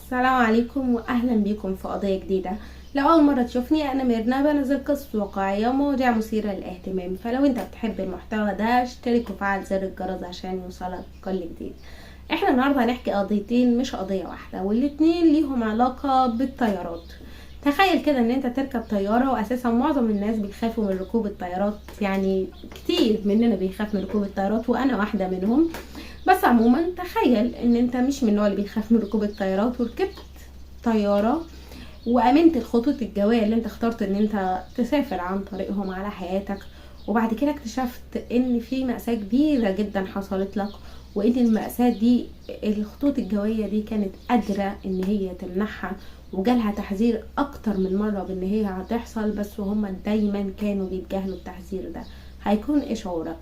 السلام عليكم واهلا بيكم في قضية جديدة. لو اول مرة تشوفني انا ميرنا، بنزل قصص واقعية ومواضيع مثيرة للاهتمام، فلو انت بتحب المحتوى ده اشترك وفعل زر الجرس عشان يوصلك كل جديد. احنا النهاردة هنحكي قضيتين مش قضية واحدة، والاتنين ليهم علاقة بالطيارات. تخيل كده ان انت تركب طيارة، واساسا معظم الناس بيخافوا من ركوب الطيارات، يعني كتير مننا بيخاف من ركوب الطيارات وانا واحدة منهم. بس عموما تخيل ان انت مش من النوع اللي بيخاف من ركوب الطيارات وركبت طيارة وامنت الخطوط الجوية اللي انت اخترت ان انت تسافر عن طريقهم على حياتك، وبعد كده اكتشفت ان في مأساة كبيرة جدا حصلت لك، وان المأساة دي الخطوط الجوية دي كانت قادرة ان هي تمنحها، وجالها تحذير اكتر من مرة بان هي هتحصل، بس وهم دايما كانوا بيتجاهلوا التحذير ده. هيكون ايه شعورك؟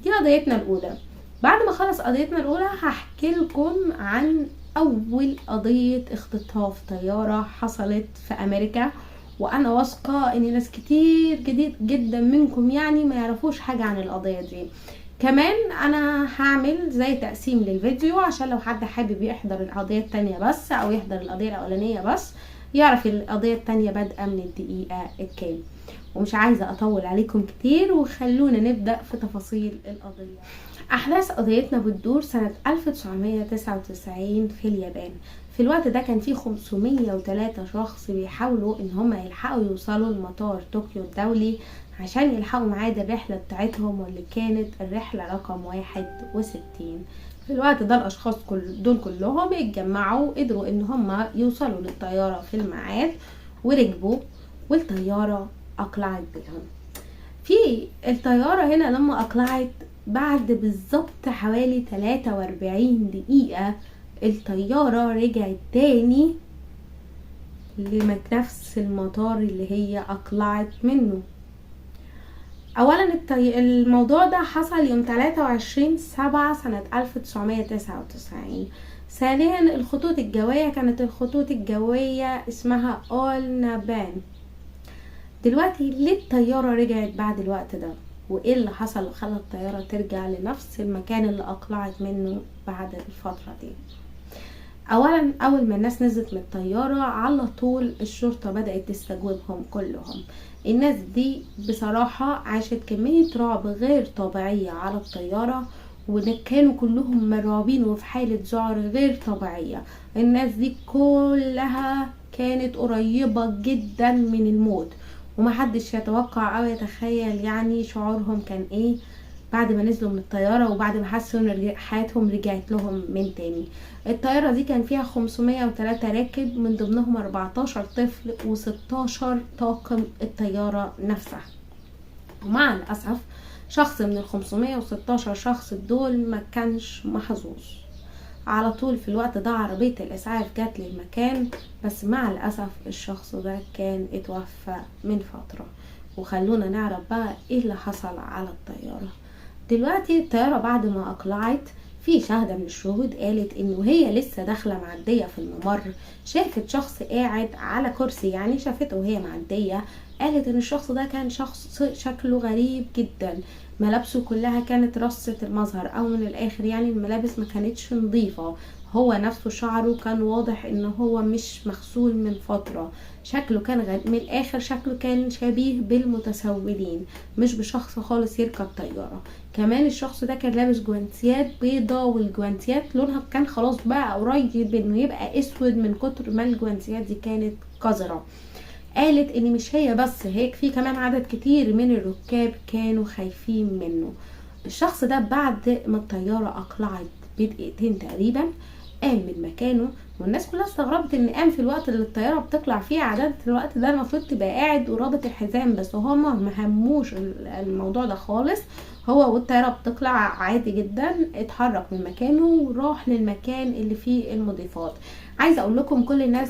دي قضيتنا الاولى. بعد ما خلص قضيتنا الاولى هحكي لكم عن اول قضية اختطاف طيارة حصلت في امريكا، وانا واثقة ان ناس كتير جديد جدا منكم يعني ما يعرفوش حاجة عن القضية دي. كمان انا هعمل زي تقسيم للفيديو عشان لو حد حابب يحضر القضية التانية بس او يحضر القضية الاولانية بس، يعرف القضية التانية بادئة من الدقيقة الكام. ومش عايزة اطول عليكم كتير، وخلونا نبدأ في تفاصيل القضية. احداث قضيتنا بتدور سنة 1999 في اليابان. في الوقت ده كان في 503 شخص بيحاولوا ان هم يلحقوا يوصلوا لمطار طوكيو الدولي عشان يلحقوا ميعاد الرحلة بتاعتهم، واللي كانت الرحلة رقم 61. في الوقت ده الاشخاص دول كلهم اتجمعوا وقدروا ان هم يوصلوا للطيارة في الميعاد وركبوا، والطيارة اقلعت بهم. في الطيارة هنا لما اقلعت بعد بالظبط حوالي 43 دقيقة، الطيارة رجعت تاني لنفس المطار اللي هي اقلعت منه. اولا الموضوع ده حصل يوم 23/7 سنة 1999. ثانيا الخطوط الجوية كانت الخطوط الجوية اسمها اول نابان. دلوقتي ليه الطيارة رجعت بعد الوقت ده؟ وايه اللي حصل خلى الطيارة ترجع لنفس المكان اللي اقلعت منه بعد الفترة دي؟ اولا اول ما الناس نزلت من الطيارة على طول الشرطة بدأت تستجوبهم كلهم. الناس دي بصراحة عاشت كمية رعب غير طبيعية على الطيارة، وكانوا كلهم مرعوبين وفي حالة ذعر غير طبيعية. الناس دي كلها كانت قريبة جدا من الموت، ومحدش يتوقع او يتخيل يعني شعورهم كان ايه بعد ما نزلوا من الطيارة، وبعد ما حسوا ان حياتهم رجعت لهم من تاني. الطيارة دي كان فيها 503 راكب، من ضمنهم 14 طفل و16 طاقم الطيارة نفسها. ومع الأسف شخص من ال 516 شخص دول ما كانش محظوظ. على طول في الوقت ده عربية الإسعاف جات للمكان، بس مع الأسف الشخص ده كان اتوفى من فترة. وخلونا نعرف بقى ايه اللي حصل على الطيارة. دلوقتي الطيارة بعد ما أقلعت، في شاهدة من الشهود قالت انه هي لسه داخلة معدية في الممر، شافت شخص قاعد على كرسي، يعني شافته وهي معدية. قالت ان الشخص ده كان شخص شكله غريب جدا، ملابسه كلها كانت رصة المظهر، او من الاخر يعني الملابس ما كانتش نظيفة. هو نفسه شعره كان واضح ان هو مش مغسول من فترة. شكله كان من الاخر شكله كان شبيه بالمتسولين، مش بشخص خالص يركب طيارة. كمان الشخص ده كان لابس جوانتيات بيضة، والجوانتيات لونها كان خلاص بقى قريب انه يبقى اسود من كتر ما الجوانتيات دي كانت قذرة. قالت ان مش هي بس، هيك في كمان عدد كتير من الركاب كانوا خايفين منه. الشخص ده بعد ما الطيارة اقلعت بدقيقتين تقريبا قام من مكانه، والناس كلها استغربت ان قام في الوقت اللي الطيارة بتطلع فيه. عادة الوقت ده المفروض تبقى قاعد ورابط الحزام، بس هما ما هموش الموضوع ده خالص. هو والطيارة بتطلع عادي جدا اتحرك من مكانه وراح للمكان اللي فيه المضيفات. عايزه اقول لكم كل الناس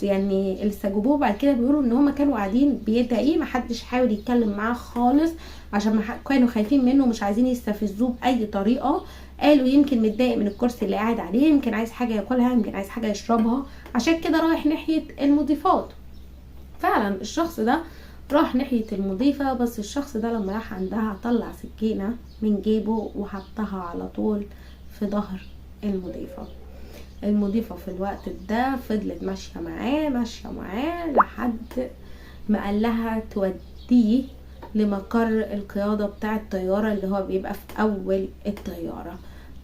يعني اللي استجوبوه بعد كده بيقولوا ان هم كانوا قاعدين بيدعي، محدش حاول يتكلم معاه خالص عشان كانوا خايفين منه، مش عايزين يستفزوه باي طريقه. قالوا يمكن متضايق من الكرسي اللي قاعد عليه، يمكن عايز حاجه ياكلها، يمكن عايز حاجه يشربها، عشان كده رايح ناحيه المضيفات. فعلا الشخص ده راح ناحية المضيفة، بس الشخص ده لما راح عندها طلع سكينة من جيبه وحطها على طول في ظهر المضيفة. المضيفة في الوقت ده فضلت ماشية معاه لحد ما قال لها توديه لمقر القيادة بتاع الطيارة اللي هو بيبقى في اول الطيارة.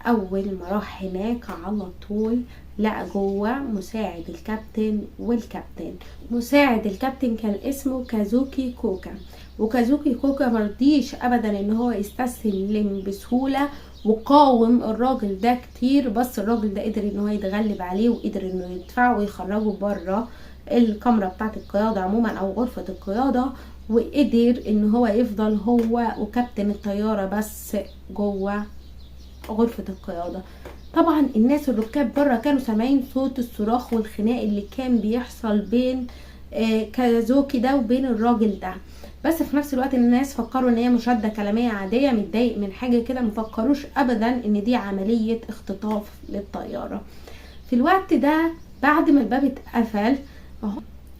اول ما راح هناك على طول لقى جوه مساعد الكابتن والكابتن. مساعد الكابتن كان اسمه كازوكي كوكا، وكازوكي كوكا مرضيش ابدا ان هو يستسلم بسهولة، وقاوم الراجل ده كتير، بس الراجل ده قدر ان هو يتغلب عليه وقدر انه يدفعه ويخرجه بره الكاميرا بتاعت القيادة عموما او غرفة القيادة، وقدر ان هو يفضل هو وكابتن الطيارة بس جوه غرفة القيادة. طبعا الناس الركاب بره كانوا سامعين صوت الصراخ والخناق اللي كان بيحصل بين كازوكي ده وبين الراجل ده، بس في نفس الوقت الناس فكروا ان هي مشادة كلامية عادية، متضايق من حاجة كده، مفكروش ابدا ان دي عملية اختطاف للطيارة. في الوقت ده بعد ما الباب اتقفل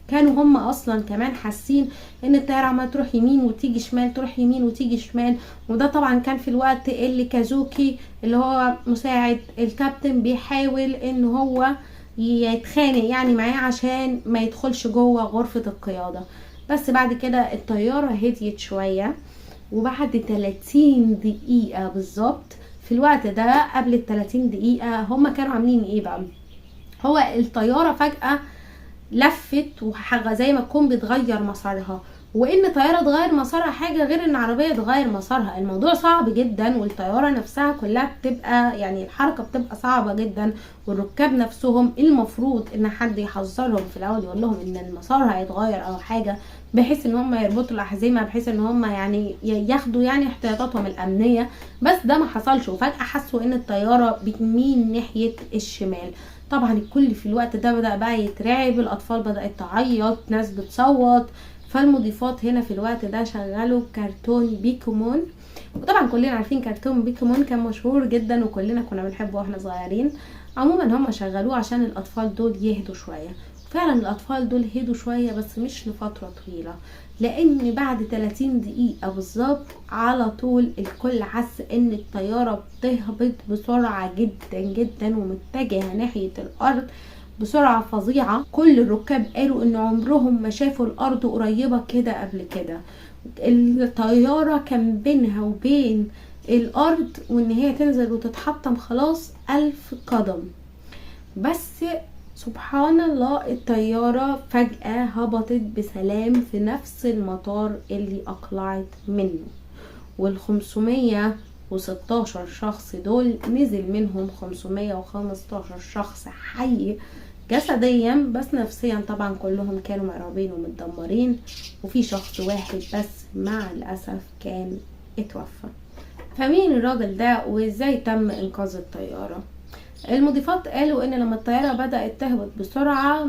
كانوا هم اصلا كمان حاسين ان الطياره عماله تروح يمين وتيجي شمال، تروح يمين وتيجي شمال، وده طبعا كان في الوقت اللي كازوكي اللي هو مساعد الكابتن بيحاول ان هو يتخانق يعني معاه عشان ما يدخلش جوه غرفة القيادة. بس بعد كده الطيارة هديت شوية، وبعد 30 دقيقة بالظبط في الوقت ده قبل ال 30 دقيقة هم كانوا عاملين ايه بقى؟ هو الطيارة فجأة لفت وحاجة زي ما تكون بتغير مسارها، وان طيارة تغير مسارها حاجة غير ان عربية تغير مسارها. الموضوع صعب جدا، والطيارة نفسها كلها بتبقى يعني الحركة بتبقى صعبة جدا، والركاب نفسهم المفروض ان حد يحذرهم في الاول يقول لهم ان المسار هيتغير او حاجة، بحيث ان هم يربطوا الاحزمة، بحيث ان هم يعني ياخدوا يعني احتياطاتهم الامنية، بس ده ما حصلش، وفجأة حسوا ان الطيارة بتميل ناحية الشمال. طبعا الكل في الوقت ده بدأ بقى يترعب، الاطفال بدأت تعيط، ناس بتصوت، فالمضيفات هنا في الوقت ده شغلوا كرتون بيكومون. وطبعا كلنا عارفين كرتون بيكومون كان مشهور جدا وكلنا كنا بنحبه واحنا صغيرين. عموما هم شغلوه عشان الاطفال دول يهدوا شوية، فعلا الاطفال دول هدوا شوية بس مش لفترة طويلة، لان بعد 30 دقيقة بالظبط على طول الكل حس ان الطيارة بتهبط بسرعة جدا جدا ومتجهة ناحية الارض بسرعة فظيعة. كل الركاب قالوا ان عمرهم ما شافوا الارض قريبة كده قبل كده. الطيارة كان بينها وبين الارض وان هي تنزل وتتحطم خلاص 1000 قدم، بس سبحان الله الطيارة فجأة هبطت بسلام في نفس المطار اللي اقلعت منه، وال516 شخص دول نزل منهم 515 شخص حي جسديا، بس نفسيا طبعا كلهم كانوا مرعوبين ومتدمرين، وفي شخص واحد بس مع الأسف كان اتوفى. فمين الراجل ده وازاي تم انقاذ الطيارة؟ المضيفات قالوا ان لما الطيارة بدأت تهبط بسرعة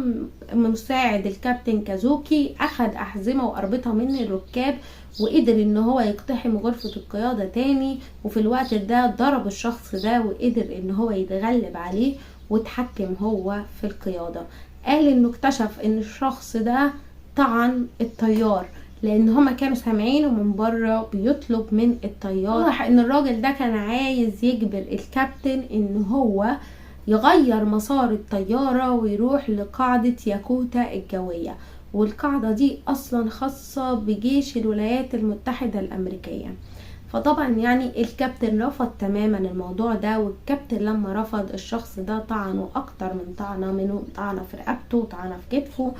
مساعد الكابتن كازوكي اخد احزمة واربطها من الركاب وقدر ان هو يقتحم غرفة القيادة تاني، وفي الوقت ده ضرب الشخص ده وقدر ان هو يتغلب عليه وتحكم هو في القيادة. قال انه اكتشف ان الشخص ده طعن الطيار لان هما كانوا سامعينه من بره بيطلب من الطيار. واضح ان الراجل ده كان عايز يجبر الكابتن ان هو يغير مسار الطيارة ويروح لقاعدة ياكوتا الجوية، والقاعدة دي اصلا خاصة بجيش الولايات المتحدة الامريكية. فطبعا يعني الكابتن رفض تماما الموضوع ده، والكابتن لما رفض الشخص ده طعنه اكتر من طعنه، منه طعنه في رقبته وطعنه في كتفه،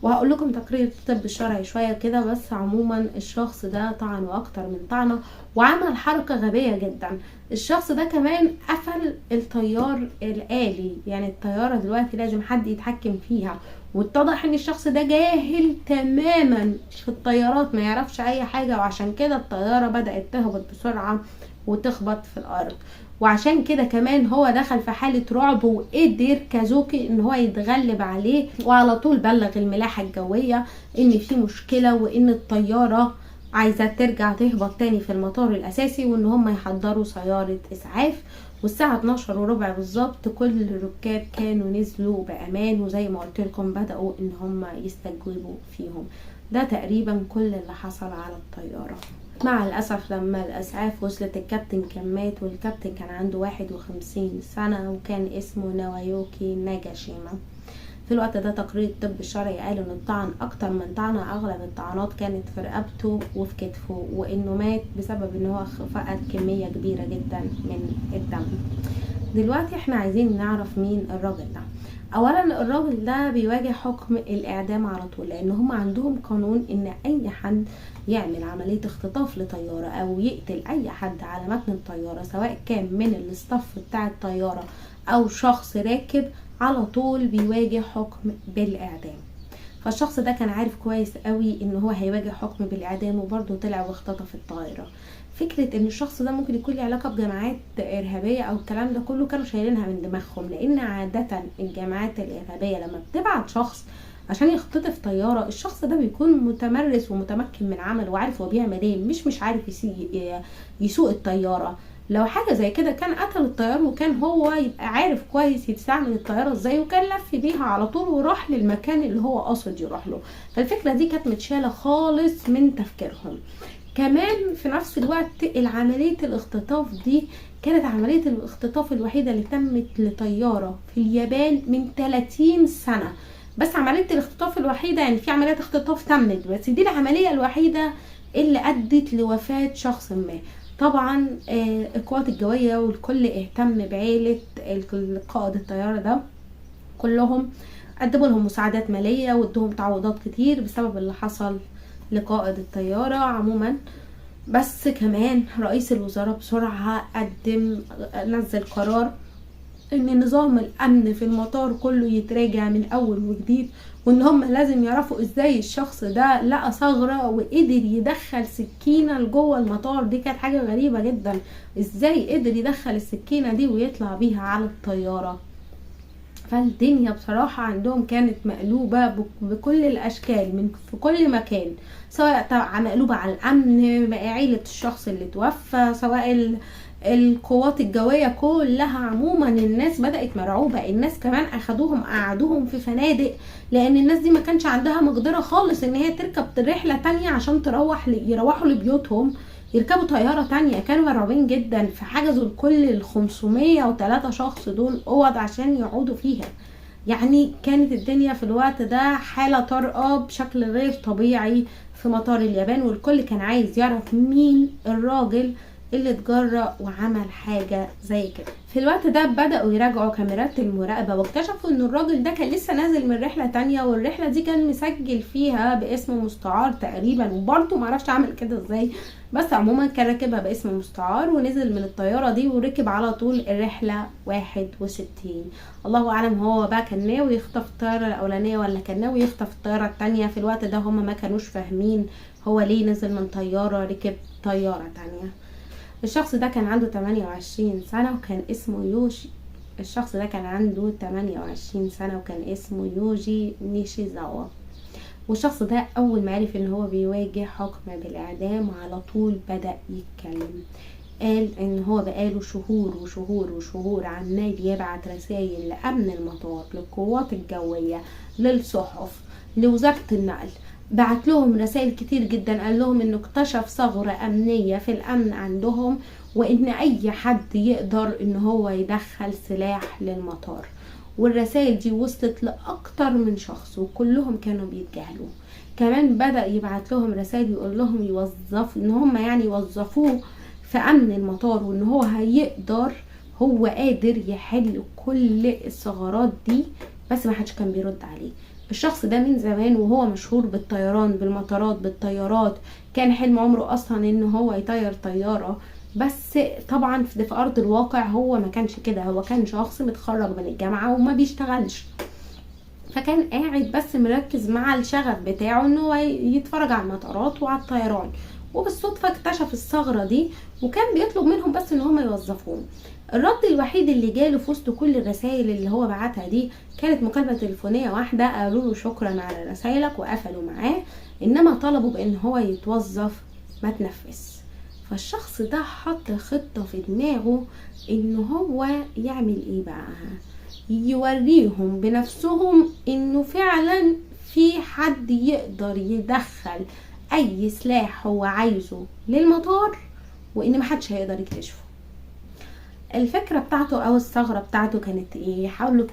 وهقول لكم تقرير الطب الشرعي شويه كده، بس عموما الشخص ده طعنه اكتر من طعنه وعمل حركه غبيه جدا. الشخص ده كمان قفل الطيار الآلي، يعني الطياره دلوقتي لازم حد يتحكم فيها، واتضح ان الشخص ده جاهل تماما في الطيارات، ما يعرفش اي حاجه، وعشان كده الطياره بدأت تهبط بسرعه وتخبط في الارض. وعشان كده كمان هو دخل في حالة رعب، وقدر كازوكي ان هو يتغلب عليه، وعلى طول بلغ الملاحة الجوية ان في مشكلة وان الطيارة عايزة ترجع تهبط تاني في المطار الاساسي، وان هم يحضروا سيارة اسعاف. والساعة 12:15 بالظبط كل الركاب كانوا نزلوا بامان، وزي ما قلت لكم بدأوا ان هم يستجوبوا فيهم. ده تقريبا كل اللي حصل على الطيارة. مع الأسف لما الأسعاف وصلت الكابتن كان مات، والكابتن كان عنده 51 سنة وكان اسمه نوايوكي ناجاشيما. في الوقت ده تقرير الطب الشرعي قالوا ان الطعن اكتر من طعنة، اغلب الطعنات كانت في رقبته وفي كتفه، وانه مات بسبب ان هو فقد كمية كبيرة جدا من الدم. دلوقتي احنا عايزين نعرف مين الراجل ده. اولا الراجل ده بيواجه حكم الاعدام على طول، لان هم عندهم قانون ان اي حد يعمل عملية اختطاف لطيارة او يقتل اي حد على متن الطيارة، سواء كان من الاستاف بتاع الطيارة او شخص راكب، على طول بيواجه حكم بالاعدام. فالشخص ده كان عارف كويس قوي ان هو هيواجه حكم بالاعدام، وبرضه طلع واختطف الطائرة. فكرة ان الشخص ده ممكن يكون له علاقة بجماعات ارهابية او الكلام ده كله كانوا شايلينها من دماغهم، لان عادة الجماعات الارهابية لما بتبعت شخص عشان يختطف طيارة، الشخص ده بيكون متمرس ومتمكن من عمله وعارف هو بيعمل ايه، مش عارف يسوق الطيارة. لو حاجة زي كده كان قتل الطيار، وكان هو يبقى عارف كويس يستعمل الطيارة ازاي، وكان لف بيها على طول وراح للمكان اللي هو قاصد يروح له. فالفكرة دي كانت متشالة خالص من تفكيرهم. كمان في نفس الوقت العملية الاختطاف دي كانت عملية الاختطاف الوحيدة اللي تمت لطيارة في اليابان من 30 سنة. بس عملية الاختطاف الوحيدة، يعني في عمليات اختطاف تمت، بس دي العملية الوحيدة اللي ادت لوفاة شخص ما. طبعا القوات الجوية والكل اهتم بعيلة قائد الطيارة ده، كلهم قدموا لهم مساعدات مالية وادوهم تعويضات كتير بسبب اللي حصل لقائد الطيارة عموما. بس كمان رئيس الوزراء بسرعة نزل قرار ان نظام الامن في المطار كله يتراجع من اول وجديد، وان هم لازم يعرفوا ازاي الشخص ده لقى ثغرة وقدر يدخل سكينة لجوه المطار. دي كانت حاجة غريبة جدا، ازاي قدر يدخل السكينة دي ويطلع بيها على الطيارة. فالدنيا بصراحة عندهم كانت مقلوبة بكل الاشكال، من في كل مكان، سواء مقلوبة على الامن، عيلة الشخص اللي توفى، سواء القوات الجوية كلها. عموما الناس بدأت مرعوبة. الناس كمان اخدوهم قعدوهم في فنادق، لان الناس دي ما كانش عندها مقدرة خالص ان هي تركب رحلة تانية عشان يروحوا لبيوتهم، يركبوا طيارة تانية. كانوا مرعوبين جدا، فحجزوا لكل 503 شخص دول اوض عشان يقعدوا فيها. يعني كانت الدنيا في الوقت ده حالة طارئة بشكل غير طبيعي في مطار اليابان، والكل كان عايز يعرف مين الراجل اللي اتجرأ وعمل حاجة زي كده. في الوقت ده بدأوا يراجعوا كاميرات المراقبة، واكتشفوا ان الراجل ده كان لسه نازل من رحلة تانية، والرحلة دي كان مسجل فيها باسم مستعار تقريبا، وبرضه معرفش عمل كده ازاي، بس عموما كان راكبها باسم مستعار ونزل من الطيارة دي وركب على طول الرحلة 61. الله اعلم هو بقى كان ناوي يخطف الطيارة الاولانية ولا كان ناوي يخطف الطيارة التانية. في الوقت ده هم ما كانوش فاهمين هو ليه نزل من طيارة ركب طيارة تانية. الشخص ده كان عنده 28 سنة وكان اسمه يوشي. الشخص ده كان عنده 28 سنة وكان اسمه يوجي نيشيزاوا. والشخص ده اول ما عرف ان هو بيواجه حكم بالاعدام على طول بدأ يتكلم. قال ان هو بقاله شهور وشهور وشهور عمال يبعت رسائل لامن المطار، للقوات الجوية، للصحف، لوزارة النقل، بعت لهم رسائل كتير جدا. قال لهم انه اكتشف ثغرة امنية في الامن عندهم، وان اي حد يقدر ان هو يدخل سلاح للمطار. والرسائل دي وصلت لاكتر من شخص وكلهم كانوا بيتجاهلوه. كمان بدأ يبعت لهم رسائل يقول لهم يوظفوا ان هم يعني يوظفوه في امن المطار، وان هو هيقدر، هو قادر يحل كل الثغرات دي، بس ما حدش كان بيرد عليه. الشخص ده من زمان وهو مشهور بالطيران، بالمطارات، بالطيارات، كان حلم عمره اصلا ان هو يطير طيارة. بس طبعا في ارض الواقع هو ما كانش كده، هو كان شخص متخرج من الجامعة وما بيشتغلش، فكان قاعد بس مركز مع الشغف بتاعه ان هو يتفرج على المطارات وعلى الطيران. وبالصدفة اكتشف الثغرة دي وكان بيطلب منهم بس ان هم يوظفوه. الرد الوحيد اللي جاله في وسط كل الرسائل اللي هو بعتها دي كانت مكالمة تليفونية واحدة، قالوا له شكرا على رسائلك وقفلوا معاه، انما طلبوا بان هو يتوظف ما تنفذ. فالشخص ده حط خطة في دماغه ان هو يعمل ايه بقى، يوريهم بنفسهم انه فعلا في حد يقدر يدخل اي سلاح هو عايزه للمطار وان محدش هيقدر يكتشفه. الفكرة بتاعته او الثغرة بتاعته كانت ايه؟ حاولوا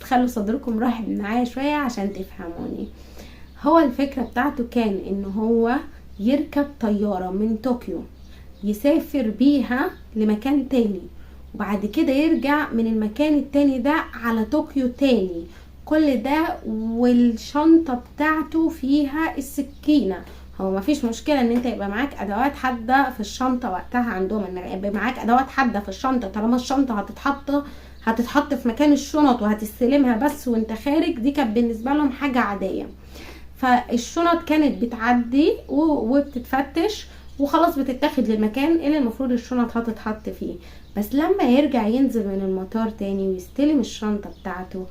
تخلوا صدركم راحب معايا شوية عشان تفهموني. هو الفكرة بتاعته كان ان هو يركب طيارة من طوكيو يسافر بيها لمكان تاني، وبعد كده يرجع من المكان التاني ده على طوكيو تاني، كل ده والشنطة بتاعته فيها السكينة. هو مفيش مشكلة ان انت يبقى معاك ادوات حادة في الشنطة وقتها، عندهم ان يبقى معاك ادوات حادة في الشنطة طالما الشنطة هتتحط في مكان الشنط وهتستلمها بس وانت خارج، دي كانت بالنسبة لهم حاجة عادية. فالشنط كانت بتعدي وبتتفتش وخلاص بتتاخد للمكان اللي المفروض الشنط هتتحط فيه. بس لما يرجع ينزل من المطار تاني ويستلم الشنطة بتاعته،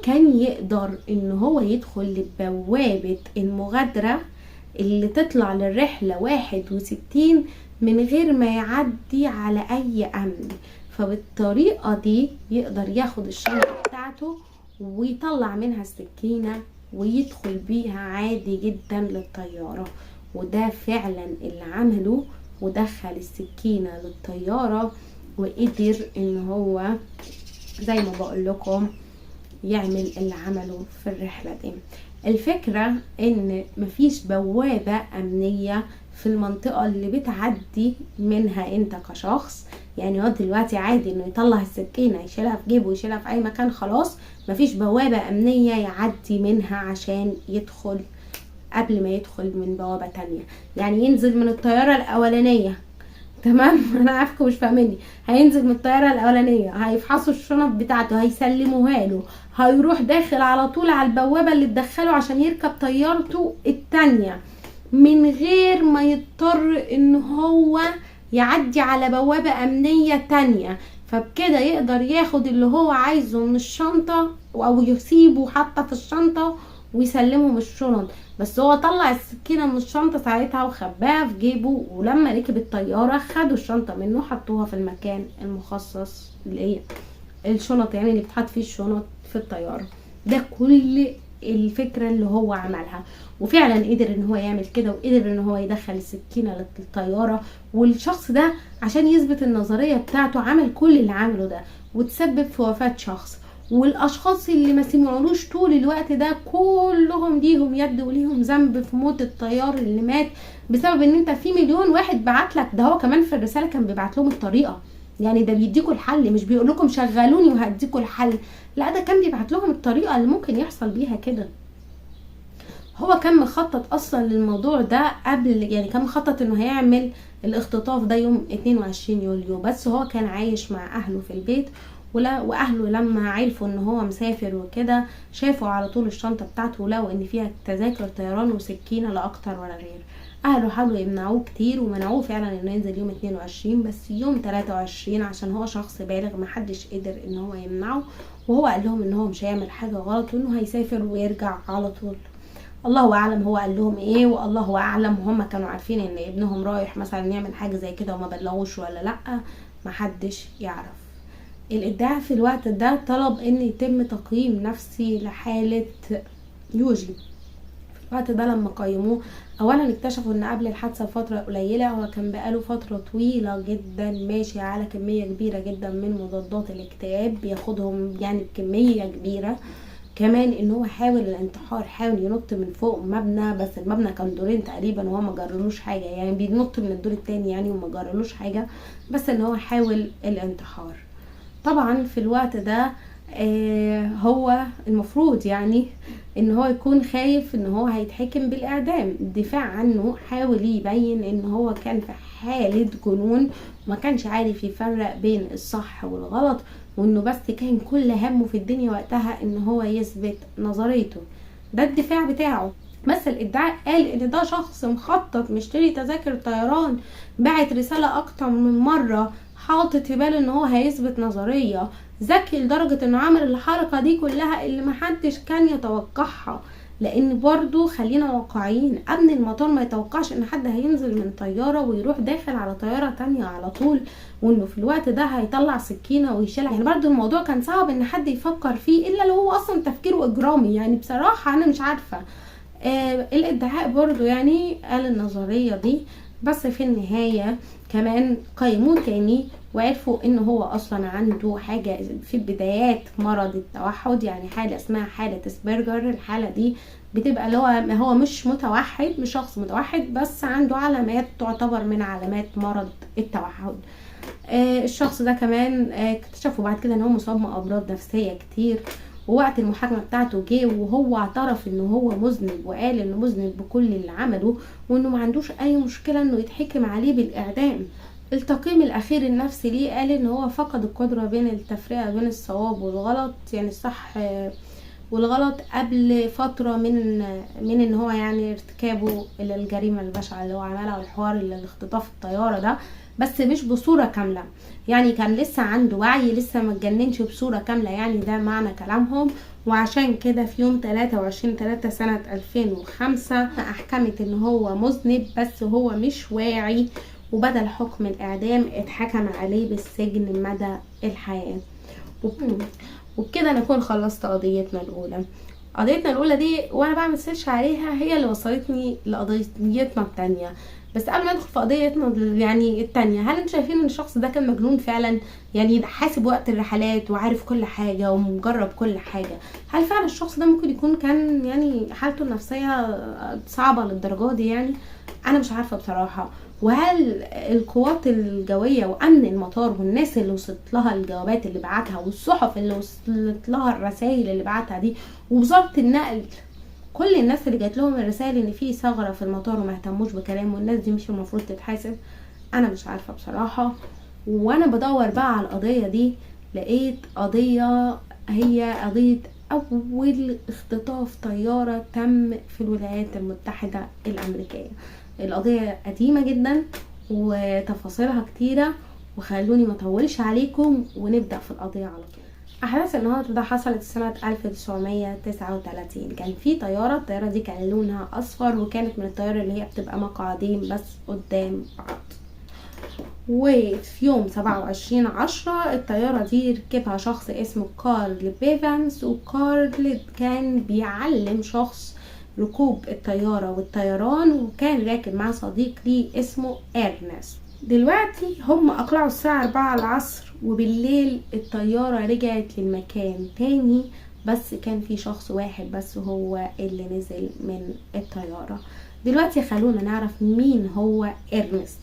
كان يقدر ان هو يدخل لبوابة المغادرة اللي تطلع للرحلة 61 من غير ما يعدي على اي امن. فبالطريقة دي يقدر ياخد الشنطة بتاعته ويطلع منها السكينة ويدخل بيها عادي جدا للطيارة. وده فعلا اللي عمله، ودخل السكينة للطيارة وقدر ان هو زي ما بقول لكم يعمل اللي عمله في الرحلة دي. الفكرة ان مفيش بوابة امنية في المنطقة اللي بتعدي منها انت كشخص. يعني هو دلوقتي عادي انه يطلع السكينة يشيلها في جيبه ويشيلها في اي مكان، خلاص مفيش بوابة امنية يعدي منها عشان يدخل قبل ما يدخل من بوابة تانية. يعني ينزل من الطيارة الاولانية، تمام؟ انا عارفكم مش فاهميني. هينزل من الطياره الاولانيه، هيفحصوا الشنط بتاعته، هيسلموها له، هيروح داخل على طول على البوابه اللي تدخله عشان يركب طيارته التانية من غير ما يضطر ان هو يعدي على بوابه امنيه تانية. فبكده يقدر ياخد اللي هو عايزه من الشنطه او يسيبه حتى في الشنطه ويسلمهم الشنط. بس هو طلع السكينة من الشنطة ساعتها وخباها في جيبه، ولما ركب الطيارة خدوا الشنطة منه حطوها في المكان المخصص اللي الشنط، يعني اللي بتحط فيه الشنط في الطيارة. ده كل الفكرة اللي هو عملها، وفعلا قدر ان هو يعمل كده وقدر ان هو يدخل السكينة للطيارة. والشخص ده عشان يثبت النظرية بتاعته عمل كل اللي عمله ده وتسبب في وفاة شخص. والاشخاص اللي ما سمعولوش طول الوقت ده كلهم ليهم يد وليهم ذنب في موت الطيار اللي مات بسبب ان انت في مليون واحد بعتلك. ده هو كمان في الرسالة كان بيبعت لهم الطريقة، يعني ده بيديكوا الحل، مش بيقول لكم شغلوني وهديكوا الحل، لا ده كان بيبعت لهم الطريقة اللي ممكن يحصل بيها كده. هو كان مخطط اصلا للموضوع ده قبل، يعني كان مخطط انه هيعمل الاختطاف ده يوم 22 يوليو، بس هو كان عايش مع اهله في البيت واهله لما عرفوا ان هو مسافر وكده شافوا على طول الشنطة بتاعته ولقوا ان فيها تذاكر طيران وسكينة لا اكتر ولا غير. اهله حاولوا يمنعوه كتير ومنعوه فعلا انه ينزل يوم 22، بس يوم 23 عشان هو شخص بالغ محدش قدر ان هو يمنعه، وهو قال لهم ان هو مش هيعمل حاجة غلط وانه هيسافر ويرجع على طول. الله اعلم هو قال لهم ايه، والله اعلم هم كانوا عارفين ان ابنهم رايح مثلا يعمل حاجة زي كده وما بلغوش ولا لا، محدش يعرف. الادعاء في الوقت ده طلب ان يتم تقييم نفسي لحالة يوجي. في الوقت ده لما قيموه اولا اكتشفوا ان قبل الحادثة فترة قليلة هو كان بقاله فترة طويلة جدا ماشي على كمية كبيرة جدا من مضادات الاكتئاب بياخدهم يعني بكمية كبيرة. كمان ان هو حاول الانتحار، حاول ينط من فوق مبنى، بس المبنى كان دورين تقريبا وهو ما جرلوش حاجة، يعني بينط من الدور التاني يعني وما جرلوش حاجة، بس ان هو حاول الانتحار. طبعا في الوقت ده هو المفروض يعني ان هو يكون خايف ان هو هيتحكم بالاعدام. الدفاع عنه حاول يبين ان هو كان في حالة جنون وما كانش عارف يفرق بين الصح والغلط، وانه بس كان كل همه في الدنيا وقتها ان هو يثبت نظريته. ده الدفاع بتاعه. بس الادعاء قال ان ده شخص مخطط مشتري تذاكر طيران، بعت رسالة اكتر من مرة، حاطط في باله ان هو هيثبت نظرية، ذكي لدرجة انه عمل الحركة دي كلها اللي محدش كان يتوقعها. لان برضو خلينا واقعيين، امن المطار ما يتوقعش ان حد هينزل من طيارة ويروح داخل على طيارة تانية على طول، وانه في الوقت ده هيطلع سكينة ويشيلها. يعني برضو الموضوع كان صعب ان حد يفكر فيه الا لو هو اصلا تفكيره اجرامي. يعني بصراحة انا مش عارفة الادعاء برضو يعني قال النظرية دي، بس في النهاية كمان قيموه تاني وعرفوا ان هو اصلا عنده حاجة في بدايات مرض التوحد، يعني حالة اسمها حالة اسبرجر. الحالة دي بتبقى اللي هو مش متوحد، مش شخص متوحد، بس عنده علامات تعتبر من علامات مرض التوحد. الشخص ده كمان اكتشفوا بعد كده ان هو مصاب بامراض نفسية كتير. ووقت المحاكمة بتاعته جه وهو اعترف انه هو مذنب، وقال انه مذنب بكل اللي عمله، وانه ما عندوش اي مشكلة انه يتحكم عليه بالاعدام. التقييم الاخير النفسي ليه قال ان هو فقد القدرة بين التفرقة بين الصواب والغلط، يعني الصح والغلط، قبل فترة من ان هو يعني ارتكابه الجريمة البشعة اللي هو عملها، والحوار اللي اختطاف الطيارة ده، بس مش بصورة كاملة. يعني كان لسه عنده وعي، لسه ما اتجننش بصورة كاملة، يعني ده معنى كلامهم. وعشان كده في يوم 23/3 سنة 2005 احكمت ان هو مذنب، بس هو مش واعي، وبدل حكم الاعدام اتحكم عليه بالسجن مدى الحياة. وبكده نكون خلصت قضيتنا الاولى. قضيتنا الاولى دي وانا بعمل سيرش عليها هي اللي وصلتني لقضيتنا التانية. بس قبل ما ندخل في قضيتنا يعني التانية، هل انتوا شايفين ان الشخص ده كان مجنون فعلا؟ يعني حاسب وقت الرحلات وعارف كل حاجة ومجرب كل حاجة. هل فعلا الشخص ده ممكن يكون كان يعني حالته النفسية صعبة للدرجة دي؟ يعني انا مش عارفة بصراحة. وهل القوات الجوية وامن المطار والناس اللي وصلت لها الجوابات اللي بعتها، والصحف اللي وصلت لها الرسائل اللي بعتها دي، ووزارة النقل، كل الناس اللي جات لهم الرسائل ان في ثغرة في المطار وما اهتموش بكلامه، والناس دي مش المفروض تتحاسب؟ انا مش عارفة بصراحة. وانا بدور بقى على القضية دي لقيت قضية، هي قضية اول اختطاف طيارة تم في الولايات المتحدة الامريكية. القضية قديمة جدا وتفاصيلها كتيرة، وخلوني ما اطولش عليكم ونبدأ في القضية على طول. احداث النهارده ده حصلت سنة 1939. كان في الطيارة دي كان لونها اصفر، وكانت من الطيارة اللي هي بتبقى مقعدين بس قدام بعض. وفي يوم 27/10 الطيارة دي ركبها شخص اسمه كارل بيفانس، وكارل كان بيعلم شخص ركوب الطيارة والطيران، وكان راكب مع صديق ليه اسمه إرنست. دلوقتي هم اقلعوا الساعة 4 العصر، وبالليل الطيارة رجعت للمكان تاني، بس كان في شخص واحد بس هو اللي نزل من الطيارة. دلوقتي خلونا نعرف مين هو إرنست.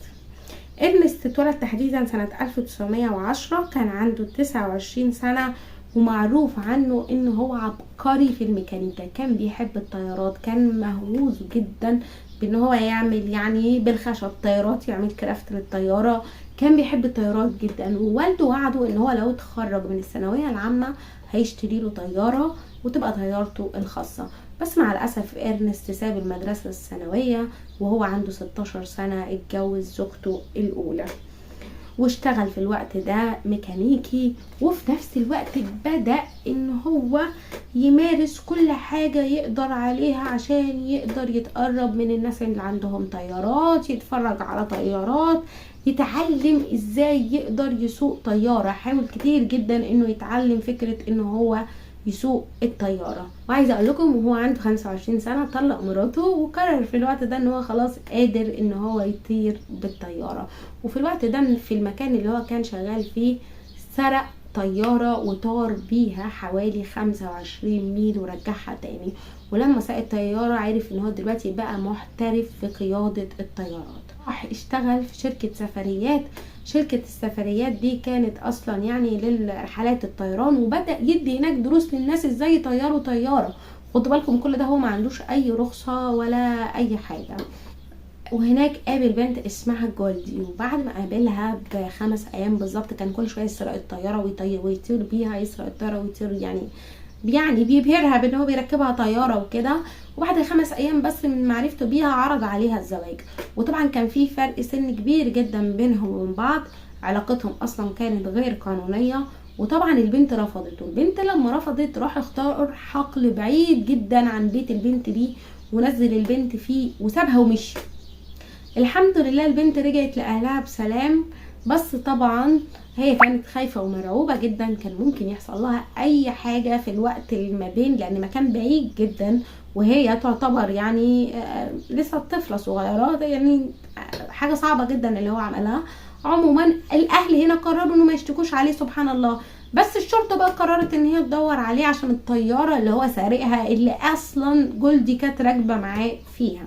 إرنست اتولد تحديدا سنة 1910، كان عنده 29 سنة، ومعروف عنه انه هو عبقري في الميكانيكا. كان بيحب الطيارات، كان مهووس جدا بان هو يعمل يعني بالخشب طيارات، يعمل كرافت للطيارة. كان بيحب الطيارات جدا، ووالده وعده ان هو لو اتخرج من الثانوية العامة هيشتري له طيارة وتبقى طيارته الخاصة. بس مع الأسف إرنست ساب المدرسة الثانوية وهو عنده 16 سنة، اتجوز زوجته الأولى واشتغل في الوقت ده ميكانيكي. وفي نفس الوقت بدأ ان هو يمارس كل حاجة يقدر عليها عشان يقدر يتقرب من الناس اللي عندهم طيارات، يتفرج على طيارات، يتعلم ازاي يقدر يسوق طيارة. حاول كتير جدا انه يتعلم فكرة انه هو يسوق الطيارة. وعايزة اقول لكم وهو عنده 25 سنة طلق مراته، وقرر في الوقت ده ان هو خلاص قادر ان هو يطير بالطيارة. وفي الوقت ده في المكان اللي هو كان شغال فيه سرق طيارة وطار بيها حوالي 25 ميل ورجعها تاني. ولما ساق الطيارة عرف ان هو دلوقتي بقى محترف في قيادة الطيارات. راح اشتغل في شركة سفريات. شركة السفريات دي كانت اصلا يعني للرحلات الطيران، وبدأ يدي هناك دروس للناس ازاي يطيروا طيارة. خدوا بالكم كل ده هو ما عندوش اي رخصة ولا اي حاجة. وهناك قابل بنت اسمها جولدي، وبعد ما قابلها ب5 ايام بالظبط كان كل شويه يسرق الطياره ويطير بيها، يسرق الطياره ويطير، يعني بيبهرها بان هو بيركبها طياره وكده. وبعد 5 ايام بس من معرفته بيها عرض عليها الزواج. وطبعا كان في فرق سن كبير جدا بينهم وبين بعض، علاقتهم اصلا كانت غير قانونيه. وطبعا البنت رفضت، والبنت لما رفضت راح اختار حقل بعيد جدا عن بيت البنت دي ونزل البنت فيه وسابها ومشي. الحمد لله البنت رجعت لأهلها بسلام، بس طبعا هي كانت خايفة ومرعوبة جدا، كان ممكن يحصل لها اي حاجة في الوقت اللي ما بين، لان مكان بعيد جدا وهي تعتبر يعني لسه طفلة صغيرة، يعني حاجة صعبة جدا اللي هو عملها. عموما الاهل هنا قرروا انه ما يشتكوش عليه سبحان الله، بس الشرطة بقى قررت ان هي تدور عليه عشان الطيارة اللي هو سارقها، اللي اصلا جولدي كانت راكبة معاه فيها.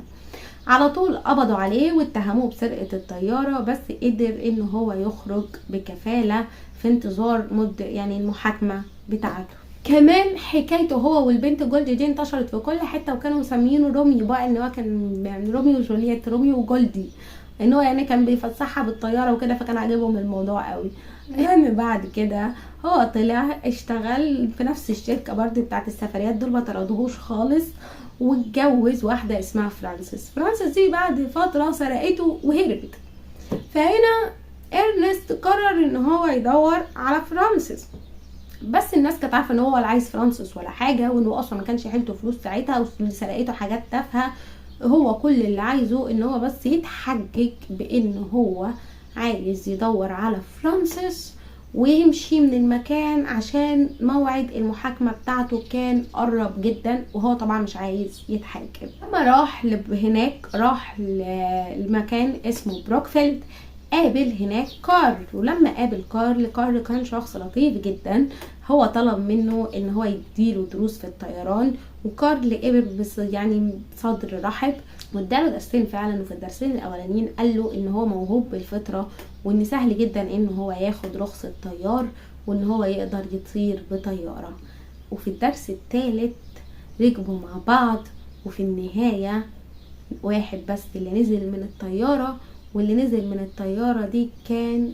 على طول قبضوا عليه واتهموه بسرقة الطيارة، بس قدر ان هو يخرج بكفالة في انتظار يعني المحاكمة بتاعته. كمان حكايته هو والبنت جولدي دي انتشرت في كل حتة، وكانوا مسمينه روميو بقى، ان هو كان يعني روميو وجولييت، روميو وجولدي، ان هو يعني كان بيفسحها بالطيارة وكده، فكان عاجبهم الموضوع قوي. يعني بعد كده هو طلع اشتغل في نفس الشركة برضه بتاعت السفريات دول، ما طردوهوش خالص، واتجوز واحدة اسمها فرانسيس. فرانسيس دي بعد فترة سرقته وهربت، فهنا ارنست قرر ان هو يدور على فرانسيس، بس الناس كانت عارفه ان هو ولا عايز فرانسيس ولا حاجه، وانه اصلا ما كانش حيلته فلوس ساعتها، واللي سرقته حاجات تافهه. هو كل اللي عايزه ان هو بس يتحجج بان هو عايز يدور على فرانسيس ويمشي من المكان، عشان موعد المحاكمة بتاعته كان قرب جدا، وهو طبعا مش عايز يتحاكم. لما راح هناك، راح لمكان اسمه بروكفيلد، قابل هناك كارل. ولما قابل كارل كان شخص لطيف جدا، هو طلب منه ان هو يديله دروس في الطيران، وكارل قبل بس يعني بصدر رحب، واداله درسين فعلا. وفي الدرسين الاولانيين قال له ان هو موهوب بالفطره، وان سهل جدا ان هو ياخد رخصه طيار، وان هو يقدر يطير بطياره. وفي الدرس الثالث ركبوا مع بعض، وفي النهايه واحد بس اللي نزل من الطياره، واللي نزل من الطياره دي كان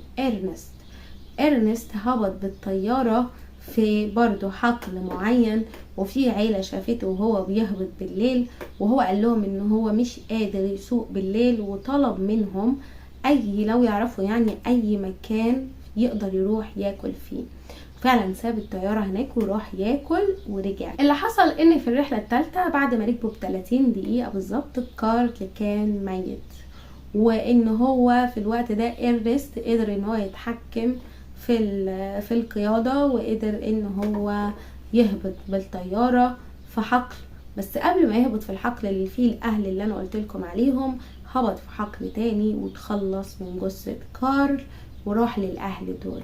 ارنست هبط بالطياره في برضو حقل معين، وفي عيلة شافته وهو بيهبط بالليل، وهو قال لهم ان هو مش قادر يسوق بالليل، وطلب منهم لو يعرفوا يعني اي مكان يقدر يروح ياكل فيه. فعلا ساب الطيارة هناك وراح ياكل ورجع. اللي حصل ان في الرحلة الثالثة بعد ما ركبوا ب30 دقيقة بالظبط، كارل كان ميت، وان هو في الوقت ده ارنست قدر ان هو يتحكم في القيادة، وقدر ان هو يهبط بالطيارة في حقل. بس قبل ما يهبط في الحقل اللي فيه الاهل اللي انا قلت لكم عليهم، هبط في حقل تاني وتخلص من جثة كارل وراح للاهل دول.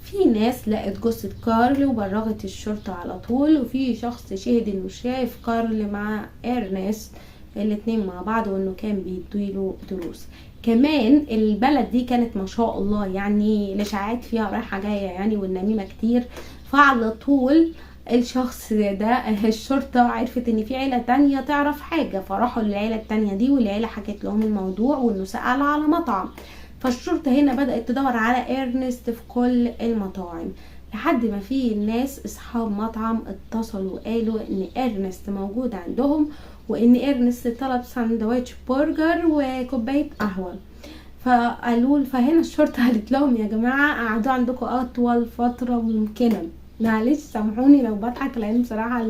في ناس لقت جثة كارل وبلغت الشرطة على طول، وفي شخص شهد انه شاف كارل مع ارنست الاتنين مع بعض، وانه كان بيديله دروس. كمان البلد دي كانت ما شاء الله يعني الاشاعات فيها رايحة جاية يعني، والنميمة كتير، فعلى طول الشخص ده الشرطة عرفت ان في عيلة تانية تعرف حاجة، فراحوا للعيلة التانية دي، والعيلة حكت لهم الموضوع وانه سأل على مطعم. فالشرطة هنا بدأت تدور على ارنست في كل المطاعم، لحد ما في الناس اصحاب مطعم اتصلوا وقالوا ان ارنست موجود عندهم، وان ارنست طلب ساندويتش برجر وكوباية قهوة. فهنا الشرطة قالت لهم يا جماعة قعدوا عندكم اطول فترة ممكنة. معلش سامحوني لو بضحك، لان بصراحة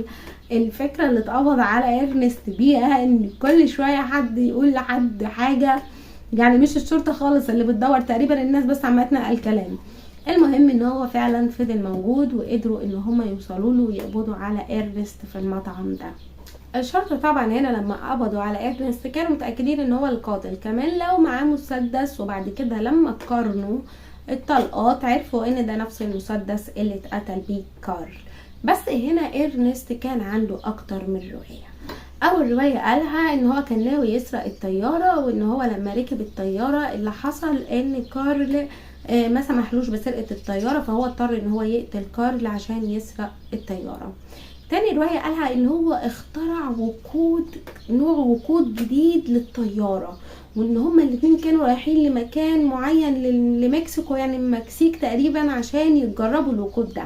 الفكرة اللي اتقبض على ارنست بيها ان كل شوية حد يقول لحد حاجة، يعني مش الشرطة خالص اللي بتدور، تقريبا الناس بس عمتنا الكلام. المهم ان هو فعلا فضل موجود، وقدروا ان هم يوصلوا له ويقبضوا على ارنست في المطعم ده. الشرطة طبعا هنا لما قبضوا على ارنست كانوا متأكدين ان هو القاتل، كمان لو معاه مسدس، وبعد كده لما قارنوا الطلقات عرفوا ان ده نفس المسدس اللي اتقتل بيه كارل. بس هنا ارنست كان عنده اكتر من رواية. اول رواية قالها ان هو كان ناوي يسرق الطيارة، وان هو لما ركب الطيارة اللي حصل ان كارل ما سمحلوش بسرقة الطيارة، فهو اضطر ان هو يقتل كارل عشان يسرق الطيارة. تاني رواية قالها ان هو اخترع نوع وقود جديد للطيارة، وان هما الاتنين كانوا رايحين لمكان معين لمكسيكو، يعني المكسيك تقريبا، عشان يتجربوا الوقود ده.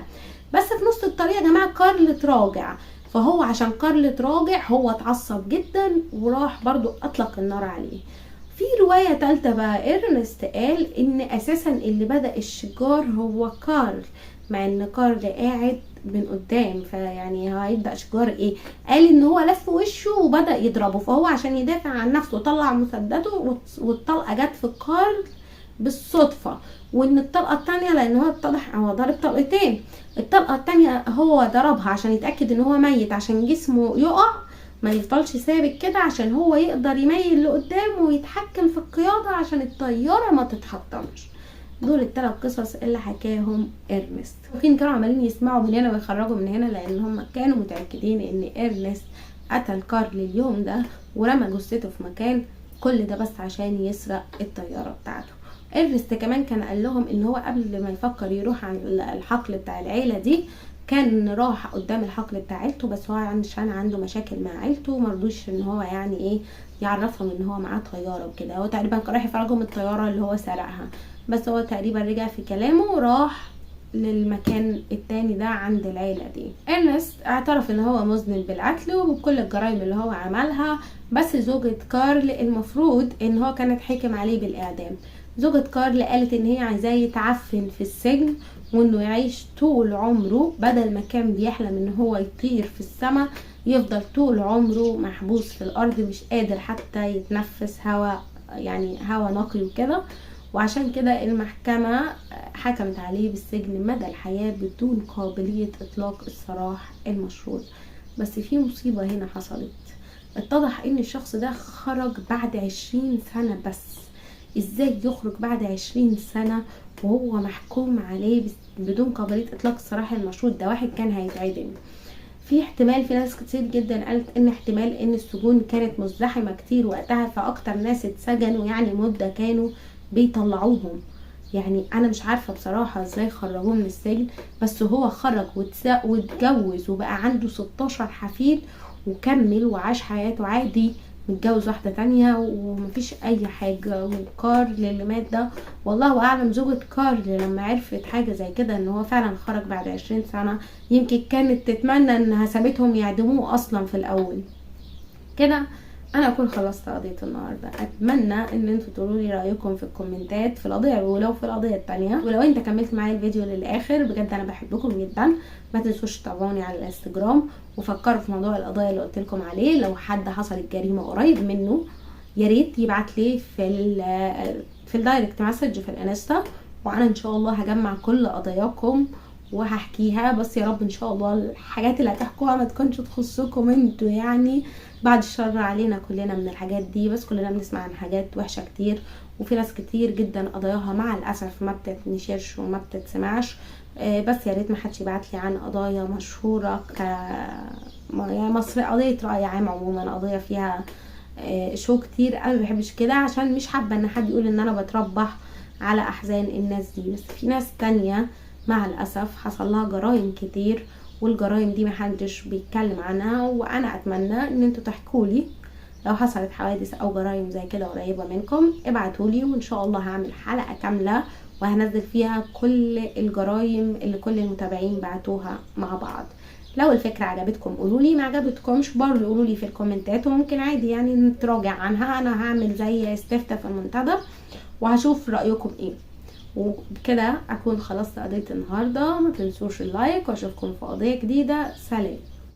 بس في نص الطريق يا جماعة كارل تراجع، فهو عشان كارل تراجع هو اتعصب جدا وراح برضو اطلق النار عليه. في رواية تالتة بقى ارنست قال ان اساسا اللي بدأ الشجار هو كارل، مع ان كارل قاعد من قدام، فيعني هيبدأ شجار ايه؟ قال ان هو لف وشه وبدأ يضربه، فهو عشان يدافع عن نفسه طلع مسدسه والطلقة جت في كارل بالصدفة، وان الطلقة التانية لان هو اتضح هو ضرب طلقتين، الطلقة التانية هو ضربها عشان يتأكد ان هو ميت، عشان جسمه يقع ما يفضلش ثابت كده، عشان هو يقدر يميل لقدام ويتحكم في القيادة عشان الطيارة ما تتحطمش. دول الثلاث قصص اللي حكاهم ارنست. ممكن كانوا عمالين يسمعوا من هنا ويخرجوا من هنا، لان هم كانوا متأكدين ان ارنست قتل كارل اليوم ده ورمى جثته في مكان، كل ده بس عشان يسرق الطيارة بتاعته. ارنست كمان كان قال لهم ان هو قبل ما يفكر يروح عن الحقل بتاع العيلة دي كان راح قدام الحقل بتاع عيلته، بس هو عشان عنده مشاكل مع عيلته مرضوش ان هو يعني ايه يعرفهم ان هو معاه طيارة وكده. هو تقريبا كان رايح يفرجهم الطيارة اللي هو سرقها، بس هو تقريبا رجع في كلامه وراح للمكان التاني ده عند العيلة دي. ارنست اعترف ان هو مذنب بالقتل وبكل الجرائم اللي هو عملها، بس زوجة كارل المفروض ان هو كانت حكم عليه بالاعدام. زوجة كارل قالت ان هي عايزاه يتعفن في السجن وانه يعيش طول عمره، بدل ما كان بيحلم ان هو يطير في السماء يفضل طول عمره محبوس في الارض مش قادر حتى يتنفس هواء، يعني هواء نقي وكده. وعشان كده المحكمة حكمت عليه بالسجن مدى الحياة بدون قابلية اطلاق السراح المشروط. بس في مصيبة هنا حصلت، اتضح ان الشخص ده خرج بعد 20 سنة بس. ازاي يخرج بعد 20 سنة وهو محكوم عليه بدون قابلية اطلاق السراح المشروط؟ ده واحد كان هيتعدم. في احتمال، في ناس كتير جدا قالت ان احتمال ان السجون كانت مزدحمة كتير وقتها، فاكتر ناس اتسجنوا يعني مدة كانوا بيطلعوهم. يعني انا مش عارفة بصراحة ازاي خرجوه من السجن، بس هو خرج واتجوز وبقى عنده 16 حفيد وكمل وعاش حياته عادي، متجوز واحدة تانية ومفيش اي حاجة. وكارل اللي مات ده والله اعلم زوجة كارل لما عرفت حاجة زي كده ان هو فعلا خرج بعد 20 سنة يمكن كانت تتمنى انها سابتهم يعدموه اصلا في الاول. كده انا اكون خلصت قضية النهاردة. اتمنى ان انتوا تقولوا لي رايكم في الكومنتات في القضية الاولى وفي القضية التانية، ولو انت كملت معايا الفيديو للاخر بجد انا بحبكم جدا. ما تنسوش تتابعوني على الانستجرام وفكروا في موضوع القضايا اللي قلت لكم عليه. لو حد حصلت جريمة قريب منه يا ريت يبعت لي في الدايركت مسج في الانستا، وانا ان شاء الله هجمع كل قضاياكم وهحكيها. بس يا رب ان شاء الله الحاجات اللي هتحكوها ما تكونش تخصكم انتوا، يعني بعد الشر علينا كلنا من الحاجات دي، بس كلنا بنسمع عن حاجات وحشة كتير، وفي ناس كتير جدا قضاياها مع الاسف ما بتتنشرش وما بتتسمعش. بس يا ريت ما حدش يبعت لي عن قضايا مشهورة يعني مصر قضية رأي عام عموما، قضية فيها شو كتير. انا ما بحبش كده عشان مش حابة ان حد يقول ان انا بتربح على احزان الناس دي. بس في ناس تانية مع الاسف حصل لها جرائم كتير والجرائم دي محدش بيتكلم عنها، وانا اتمنى ان انتوا تحكولي لو حصلت حوادث او جرائم زي كده قريبة منكم، ابعتولي وان شاء الله هعمل حلقة كاملة وهنزل فيها كل الجرائم اللي كل المتابعين بعتوها مع بعض. لو الفكرة عجبتكم قولولي، ما عجبتكمش برضه قولولي في الكومنتات، وممكن عادي يعني نتراجع عنها. انا هعمل زي استفتاء في المنتدى وهشوف رأيكم ايه. وبكده اكون خلصت قضية النهاردة. ما تنسوش اللايك واشوفكم في قضية جديدة. سلام.